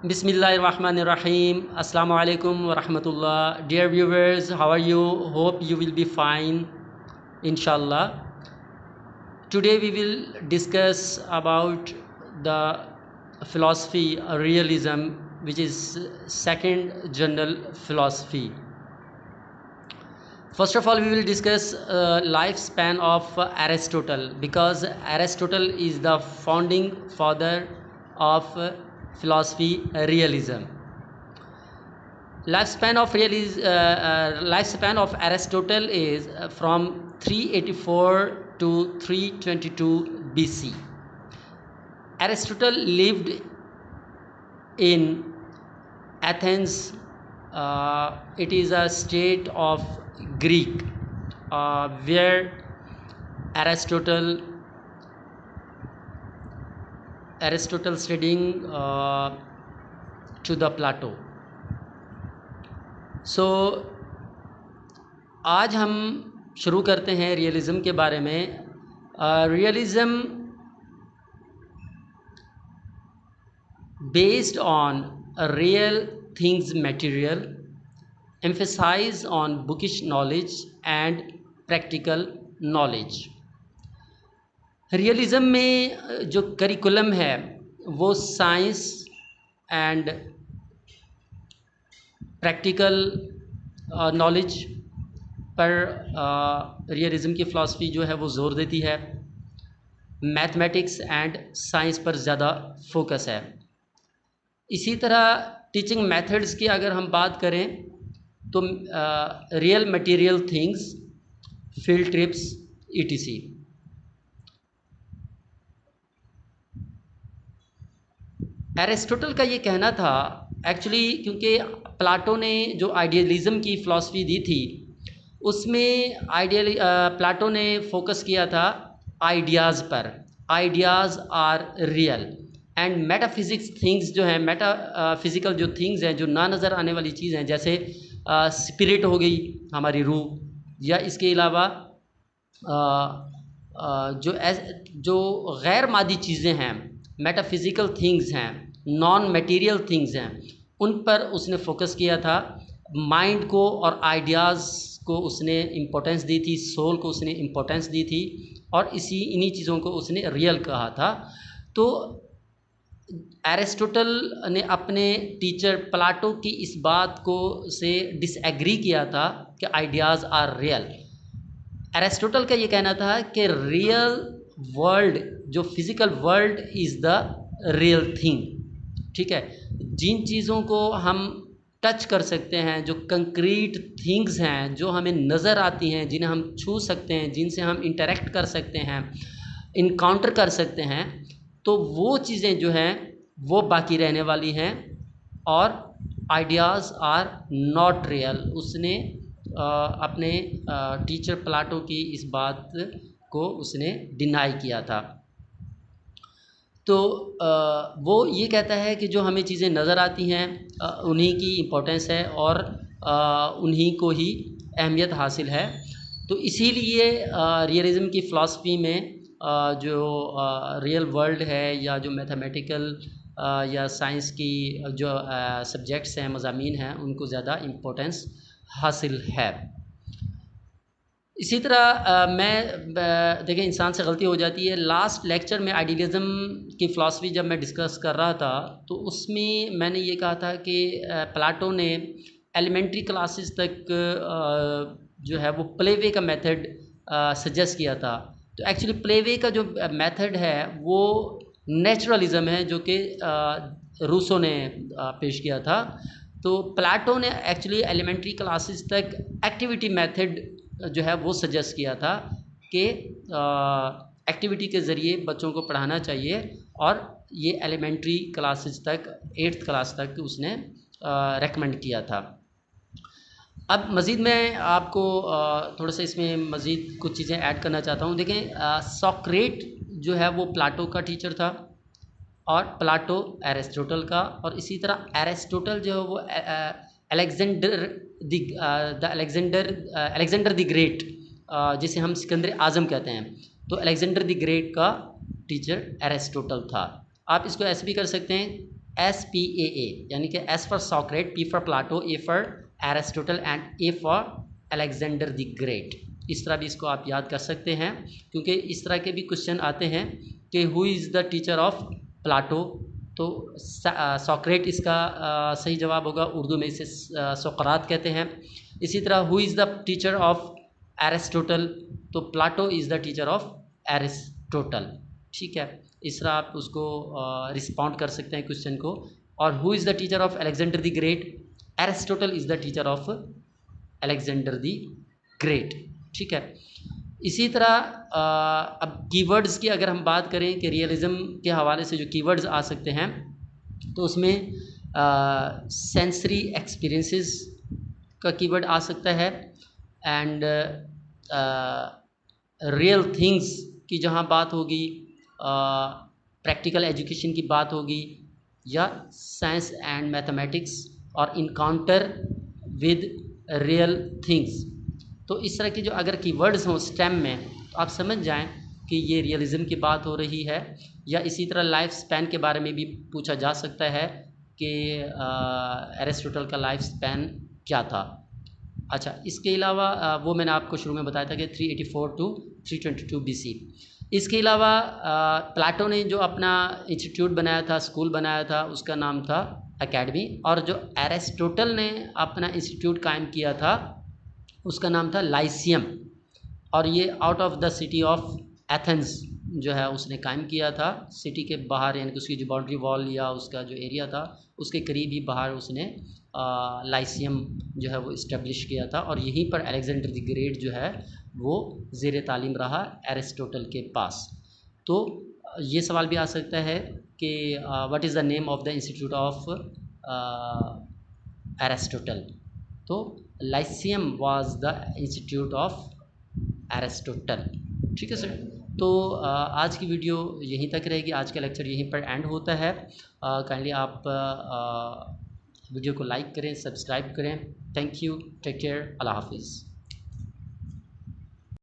Bismillahirrahmanirrahim. Assalamu alaikum wa rahmatullah. Dear viewers, how are you? Hope you will be fine, inshallah. Today we will discuss about the philosophy realism, which is second general philosophy. First of all, we will discuss lifespan of Aristotle, because Aristotle is the founding father of philosophy realism. Lifespan of Aristotle is from 384 to 322 BC. Aristotle lived in Athens. It is a state of Greek, where Aristotle studying to the Plato. So आज हम शुरू करते हैं realism के बारे में. Realism based on real things material, emphasize on bookish knowledge and practical knowledge. Realism में जो करिकुलम है वो साइंस एंड प्रैक्टिकल नॉलेज पर रियलिज़म की फ़िलासफ़ी जो है वो ज़ोर देती है. मैथमेटिक्स एंड साइंस पर ज़्यादा फोकस है. इसी तरह टीचिंग मेथड्स की अगर हम बात करें तो real material things, field trips, ETC. Aristotle का ये कहना था एक्चुअली, क्योंकि प्लाटो ने जो आइडियलिज़म की फ़िलासफ़ी दी थी उसमें प्लाटो ने फोकस किया था आइडियाज़ पर. Ideas are real and metaphysics things जो हैं, मेटाफिज़िकल जो थिंग्स हैं, जो ना नज़र आने वाली चीज़ हैं, जैसे स्पिरिट हो गई हमारी रूह, या इसके अलावा जो गैर मादी चीज़ें हैं, मेटाफिज़िकल थिंग्स हैं, नॉन मटेरियल थिंग्स हैं, उन पर उसने फोकस किया था. माइंड को और आइडियाज़ को उसने इम्पोर्टेंस दी थी, सोल को उसने इम्पोर्टेंस दी थी, और इन्हीं चीज़ों को उसने रियल कहा था. तो एरिस्टोटल ने अपने टीचर प्लाटो की इस बात को से डिसएग्री किया था कि आइडियाज़ आर रियल. एरिस्टोटल का ये कहना था कि रियल वर्ल्ड, जो physical world is the real thing. ठीक है, जिन चीज़ों को हम टच कर सकते हैं, जो कंक्रीट थिंग्स हैं, जो हमें नज़र आती हैं, जिन्हें हम छू सकते हैं, जिनसे हम इंटरेक्ट कर सकते हैं, इनकाउंटर कर सकते हैं, तो वो चीज़ें जो हैं वो बाकी रहने वाली हैं, और आइडियाज़ आर नॉट रियल. उसने अपने टीचर प्लाटो की इस बात को उसने डिनाई किया था. तो वो ये कहता है कि जो हमें चीज़ें नज़र आती हैं उन्हीं की इम्पोर्टेंस है, और उन्हीं को ही अहमियत हासिल है. तो इसीलिए रियलिज़म की फ़िलासफ़ी में जो रियल वर्ल्ड है, या जो मैथमेटिकल या साइंस की जो सब्जेक्ट्स हैं, मज़ामीन हैं, उनको ज़्यादा इम्पोर्टेंस हासिल है. इसी तरह देखें, इंसान से गलती हो जाती है. लास्ट लेक्चर में आइडियलिज़म की फ़िलासफ़ी जब मैं डिस्कस कर रहा था तो उसमें मैंने ये कहा था कि प्लाटो ने एलिमेंट्री क्लासेस तक जो है वो प्लेवे का मेथड सजेस्ट किया था. तो एक्चुअली प्लेवे का जो मेथड है वो नेचुरलिज़म है, जो कि रूसो ने पेश किया था. तो प्लाटो ने एक्चुअली एलिमेंट्री क्लासेस तक एक्टिविटी मेथड जो है वो सजेस्ट किया था कि एक्टिविटी के ज़रिए बच्चों को पढ़ाना चाहिए, और ये एलिमेंट्री क्लासेस तक, 8th क्लास तक उसने रेकमेंड किया था. अब मज़ीद मैं आपको थोड़ा सा इसमें मज़ीद कुछ चीज़ें ऐड करना चाहता हूँ. देखें, सोक्रेट जो है वो प्लाटो का टीचर था, और प्लाटो एरिस्टोटल का, और इसी तरह एरिस्टोटल जो है वो अलेक्जेंडर द ग्रेट, जिसे हम सिकंदर आज़म कहते हैं, तो अलेक्जेंडर द ग्रेट का टीचर एरिस्टोटल था. आप इसको ऐसे भी कर सकते हैं SPAA, यानी कि S for सॉक्रेट, P for Plato, A for Aristotle and A for Alexander the great. इस तरह भी इसको आप याद कर सकते हैं, क्योंकि इस तरह के भी क्वेश्चन आते हैं कि who is the teacher of Plato. तो सॉक्रेट इसका सही जवाब होगा, उर्दू में इसे सोकरात कहते हैं। इसी तरह who is the teacher of Aristotle, तो Plato is the teacher of Aristotle. ठीक है, इस तरह आप उसको रिस्पॉन्ड कर सकते हैं क्वेश्चन को। और who is the teacher of Alexander the great, Aristotle is the teacher of Alexander the great. ठीक है, इसी तरह अब कीवर्ड्स की अगर हम बात करें कि रियलिज़म के हवाले से जो कीवर्ड्स आ सकते हैं, तो उसमें सेंसरी एक्सपीरियंसेस का कीवर्ड आ सकता है, एंड रियल थिंग्स की जहाँ बात होगी, प्रैक्टिकल एजुकेशन की बात होगी, या साइंस एंड मैथमेटिक्स और इनकाउंटर विद रियल थिंग्स। तो इस तरह के जो अगर कीवर्ड्स हों स्टेम में, तो आप समझ जाएं कि ये रियलिज़म की बात हो रही है। या इसी तरह लाइफ स्पैन के बारे में भी पूछा जा सकता है कि एरिस्टोटल का लाइफ स्पैन क्या था। अच्छा, इसके अलावा वो मैंने आपको शुरू में बताया था कि 384 टू 322 BC। इसके अलावा प्लाटो ने जो अपना इंस्टीट्यूट बनाया था, स्कूल बनाया था, उसका नाम था एकेडमी। और जो एरिस्टोटल ने अपना इंस्टीट्यूट कायम किया था, उसका नाम था लाइसियम। और ये out of the city of Athens जो है उसने कायम किया था। सिटी के बाहर, यानी कि उसकी जो बाउंड्री वॉल या उसका जो एरिया था, उसके करीब ही बाहर उसने लाइसियम जो है वो इस्टेब्लिश किया था। और यहीं पर अलेक्जेंडर द ग्रेट जो है वो ज़ेर तालीम रहा एरिस्टोटल के पास। तो ये सवाल भी आ सकता है कि what is the name of the institute of Aristotle. तो Lyceum was the institute of Aristotle. ठीक है सर, तो आज की वीडियो यहीं तक रहेगी। आज का लेक्चर यहीं पर एंड होता है। काइंडली आप वीडियो को लाइक करें, सब्सक्राइब करें। थैंक यू, टेक केयर, अल्लाह हाफिज़।